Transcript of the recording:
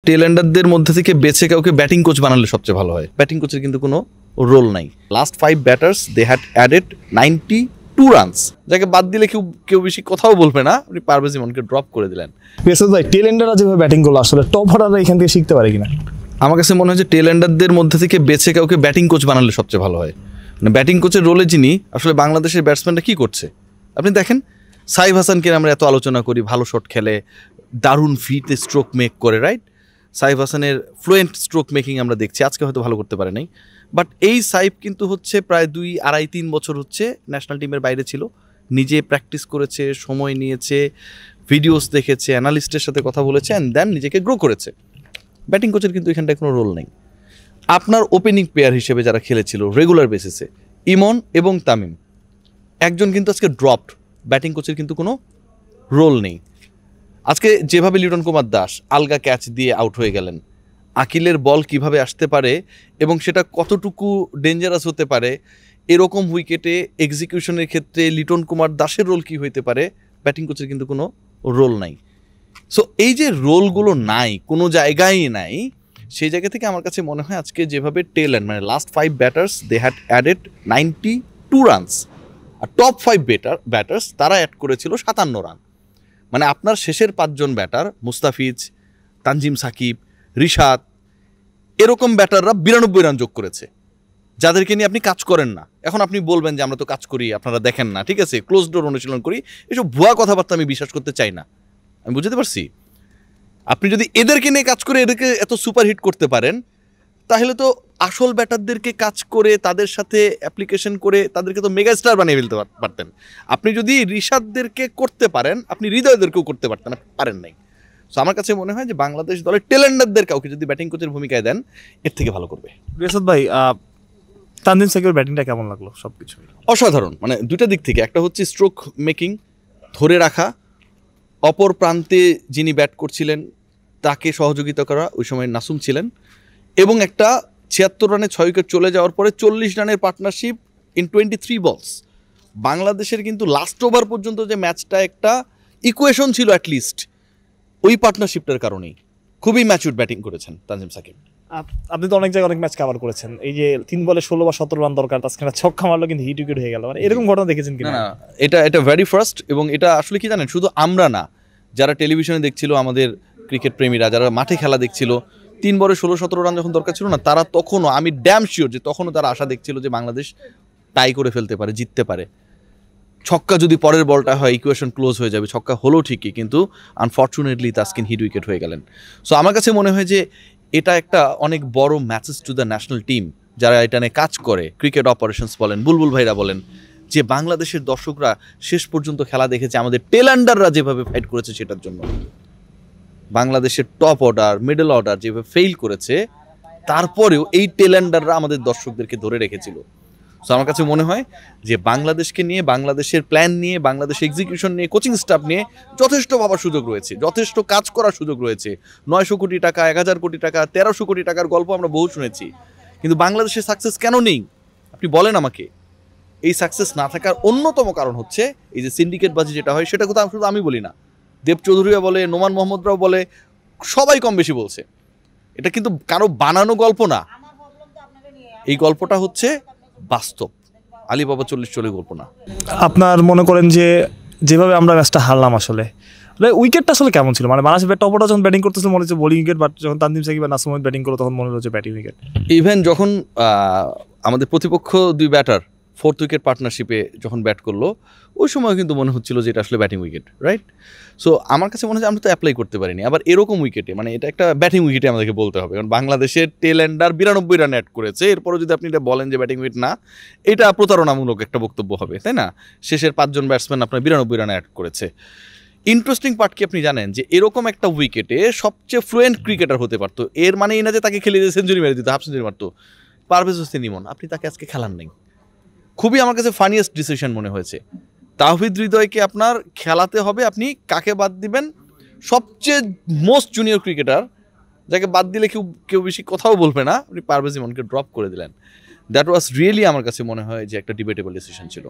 টেলেন্ডারদের মধ্যে থেকে বেছে কাউকে ব্যাটিং কোচ বানালে সবচেয়ে ভালো হয়। ব্যাটিং কোচের কিন্তু কোনো রোল নাই। Last 5 batters they had added 92 runs, যাকে বাদ দিলে কেউ বেশি কথাও বলবে না। আপনি পারভেজ ইমনকে ড্রপ করে দিলেন। ভাই টেলেন্ডাররা যেভাবে ব্যাটিং করলো আসলে টপ অর্ডাররা এখান থেকে শিখতে পারে কিনা? আমার কাছে মনে হয় যে টেলেন্ডারদের মধ্যে থেকে বেছে কাউকে ব্যাটিং কোচ বানালে সবচেয়ে ভালো হয়। মানে ব্যাটিং কোচের রোলে যিনি, আসলে বাংলাদেশের ব্যাটসম্যানরা কী করছে আপনি দেখেন। সাইফ হাসানকে আমরা এত আলোচনা করি, ভালো শট খেলে, দারুণ ফিটে স্ট্রোক মেক করে, রাইট? সাইফ হাসানের ফ্লুয়েন্ট স্ট্রোক মেকিং আমরা দেখছি, আজকে হয়তো ভালো করতে পারে নাই, বাট এই সাইফ কিন্তু হচ্ছে প্রায় 2, 2.5, 3 বছর হচ্ছে ন্যাশনাল টিমের বাইরে ছিল, নিজে প্র্যাকটিস করেছে, সময় নিয়েছে, ভিডিওস দেখেছে, অ্যানালিস্টের সাথে কথা বলেছে, অ্যান্ড দেন নিজেকে গ্রো করেছে। ব্যাটিং কোচের কিন্তু এখানটায় কোনো রোল নেই। আপনার ওপেনিং প্লেয়ার হিসেবে যারা খেলেছিল রেগুলার বেসিসে, ইমন এবং তামিম, একজন কিন্তু আজকে ড্রপড। ব্যাটিং কোচের কিন্তু কোনো রোল নেই। আজকে যেভাবে লিটন কুমার দাস আলগা ক্যাচ দিয়ে আউট হয়ে গেলেন, আকিলের বল কিভাবে আসতে পারে এবং সেটা কতটুকু ডেঞ্জারাস হতে পারে, এরকম উইকেটে এক্সিকিউশনের ক্ষেত্রে লিটন কুমার দাসের রোল কী হইতে পারে, ব্যাটিং কোচের কিন্তু কোনো রোল নাই। সো এই যে রোলগুলো নাই, কোনো জায়গায় নাই, সেই জায়গা থেকে আমার কাছে মনে হয় আজকে যেভাবে মানে last 5 batters they had added 92 runs, আর টপ 5 ব্যাটার্স তারা অ্যাড করেছিল 57 রান। মানে আপনার শেষের 5 জন ব্যাটার, মুস্তাফিজ, তানজিম সাকিব, রিশাদ, এরকম ব্যাটাররা 92 রান যোগ করেছে, যাদেরকে নিয়ে আপনি কাজ করেন না। এখন আপনি বলবেন যে আমরা তো কাজ করি, আপনারা দেখেন না, ঠিক আছে, ক্লোজ ডোর অনুশীলন করি, এসব ভুয়া কথাবার্তা আমি বিশ্বাস করতে চাই না। আমি বুঝতে পারছি, আপনি যদি এদেরকে নিয়ে কাজ করে এদেরকে এত সুপারহিট করতে পারেন, তাহলে তো আসল ব্যাটারদেরকে কাজ করে তাদের সাথে অ্যাপ্লিকেশন করে তাদেরকে তো মেগা স্টার বানিয়ে ফেলতে পারতেন। আপনি যদি রিশাদদেরকে করতে পারেন, আপনি হৃদয়দেরকেও করতে পারেন নাই। সো আমার কাছে মনে হয় যে বাংলাদেশ দলের টেলেন্ডারদের কাউকে যদি ব্যাটিং কোচের ভূমিকায় দেন, এর থেকে ভালো করবে। রিয়াসাত ভাই, তানজিম সাকিবের ব্যাটিংটা কেমন লাগলো? সব কিছু অসাধারণ, মানে দুইটা দিক থেকে। একটা হচ্ছে স্ট্রোক মেকিং, ধরে রাখা, অপর প্রান্তে যিনি ব্যাট করছিলেন তাকে সহযোগিতা করা, ওই সময় নাসুম ছিলেন, এবং একটা 76 রানে 6 উইকেট চলে যাওয়ার পরে 40 রানের পার্টনারশিপ ইন 23 বলস। বাংলাদেশের কিন্তু লাস্ট ওভার পর্যন্ত যে ম্যাচটা একটা ইকুয়েশন ছিল অ্যাটলিস্ট, ওই পার্টনারশিপটার কারণেই খুবই ম্যাচুর ব্যাটিং করেছেন তানজিম সাকিব। আপনি তো অনেক জায়গায় অনেক ম্যাচ কভার করেছেন, এই যে 3 বলে 16 বা 17 রান দরকার, তাছাড়া ছক্কা মারলো কিন্তু হিট উইকেট হয়ে গেল, মানে এরকম ঘটনা দেখেছেন কিনা? না, এটা ভেরি ফার্স্ট। এবং এটা আসলে কি জানেন, শুধু আমরা না, যারা টেলিভিশনে দেখছিল, আমাদের ক্রিকেট প্রেমীরা যারা মাঠে খেলা দেখছিল, 3 বলে 16-17 রান যখন দরকার ছিল না, তারা তখনও, আমি ড্যাম শিওর যে তখনও তারা আশা দেখছিল যে বাংলাদেশ টাই করে ফেলতে পারে, জিততে পারে। ছক্কা যদি পরের বলটা হয়, ইকুয়েশন ক্লোজ হয়ে যাবে। ছক্কা হলো ঠিকই, কিন্তু আনফর্চুনেটলি তাসকিন হিট উইকেট হয়ে গেলেন। সো আমার কাছে মনে হয় যে এটা একটা অনেক বড় message to the national team, যারা এটা নিয়ে কাজ করে, ক্রিকেট অপারেশনস বলেন, বুলবুল ভাইরা বলেন, যে বাংলাদেশের দর্শকরা শেষ পর্যন্ত খেলা দেখেছে আমাদের টেলেন্ডাররা যেভাবে ফাইট করেছে সেটার জন্য। বাংলাদেশের টপ অর্ডার, মিডল অর্ডার যেভাবে ফেইল করেছে, তারপরেও এই টেলেন্ডাররা আমাদের দর্শকদেরকে ধরে রেখেছিল। সো আমার কাছে মনে হয় যে বাংলাদেশকে নিয়ে, বাংলাদেশের প্ল্যান নিয়ে, বাংলাদেশের এক্সিকিউশন নিয়ে, কোচিং স্টাফ নিয়ে যথেষ্ট ভাবার সুযোগ রয়েছে, যথেষ্ট কাজ করার সুযোগ রয়েছে। 900 কোটি টাকা, 1000 কোটি টাকা, 1300 কোটি টাকার গল্প আমরা বহু শুনেছি, কিন্তু বাংলাদেশের সাকসেস কেন নেই আপনি বলেন আমাকে। এই সাকসেস না থাকার অন্যতম কারণ হচ্ছে এই যে সিন্ডিকেট বাজি যেটা হয়, সেটা কথা শুধু আমি বলি না, দেব চৌধুরীও বলে, নোমান মোহাম্মদরাও বলে, সবাই কম বেশি বলছে। এটা কিন্তু কারো বানানো গল্প না, এই গল্পটা হচ্ছে বাস্তব। আলিবাবা 40 চলে গল্প না। আপনার মনে করেন যে যেভাবে আমরা ম্যাচটা হারলাম, আসলে উইকেটটা আসলে কেমন ছিল? মানে বাংলাদেশ টপ অর্ডার যখন ব্যাটিং করতেছিল মনে হচ্ছে বোলিং উইকেট, বাট যখন তানজিম সাকিব বা নাসুম ব্যাটিং করলো তখন মনে হচ্ছে ব্যাটিং উইকেট। ইভেন যখন আমাদের প্রতিপক্ষ 2 ব্যাটার 4th উইকেট পার্টনারশিপে যখন ব্যাট করলো, ওই সময় কিন্তু মনে হচ্ছিল যে এটা আসলে ব্যাটিং উইকেট, রাইট? সো আমার কাছে মনে হচ্ছে আমরা তো অ্যাপ্লাই করতে পারিনি। আবার এরকম উইকেটে, মানে এটা একটা ব্যাটিং উইকেটে আমাদেরকে বলতে হবে, কারণ বাংলাদেশের টেলেন্ডার 92 রান অ্যাড করেছে। এরপরও যদি আপনি এটা বলেন যে ব্যাটিং উইকেট না, এটা প্রতারণামূলক একটা বক্তব্য হবে, তাই না? শেষের 5 জন ব্যাটসম্যান আপনার 92 রান অ্যাড করেছে। ইন্টারেস্টিং পার্ট কি আপনি জানেন যে এরকম একটা উইকেটে সবচেয়ে ফ্লুয়েন্ট ক্রিকেটার হতে পারতো, এর মানে এই না যে তাকে খেলে সেঞ্চুরি মেরে দিত, হাফ সেঞ্চুরি মারতো, পারভেজ হোসেন ইমন, আপনি তাকে আজকে খেলান নাই। খুবই আমার কাছে ফানিয়েস্ট ডিসিশন মনে হয়েছে। তাওহিদ হৃদয়কে আপনার খেলাতে হবে, আপনি কাকে বাদ দিবেন? সবচেয়ে মোস্ট জুনিয়র ক্রিকেটার, যাকে বাদ দিলে কেউ বেশি কথাও বলবে না, আপনি পারভেজ ইমনকে ড্রপ করে দিলেন। দ্যাট ওয়াজ রিয়েলি আমার কাছে মনে হয় যে একটা ডিবেটেবল ডিসিশন ছিল।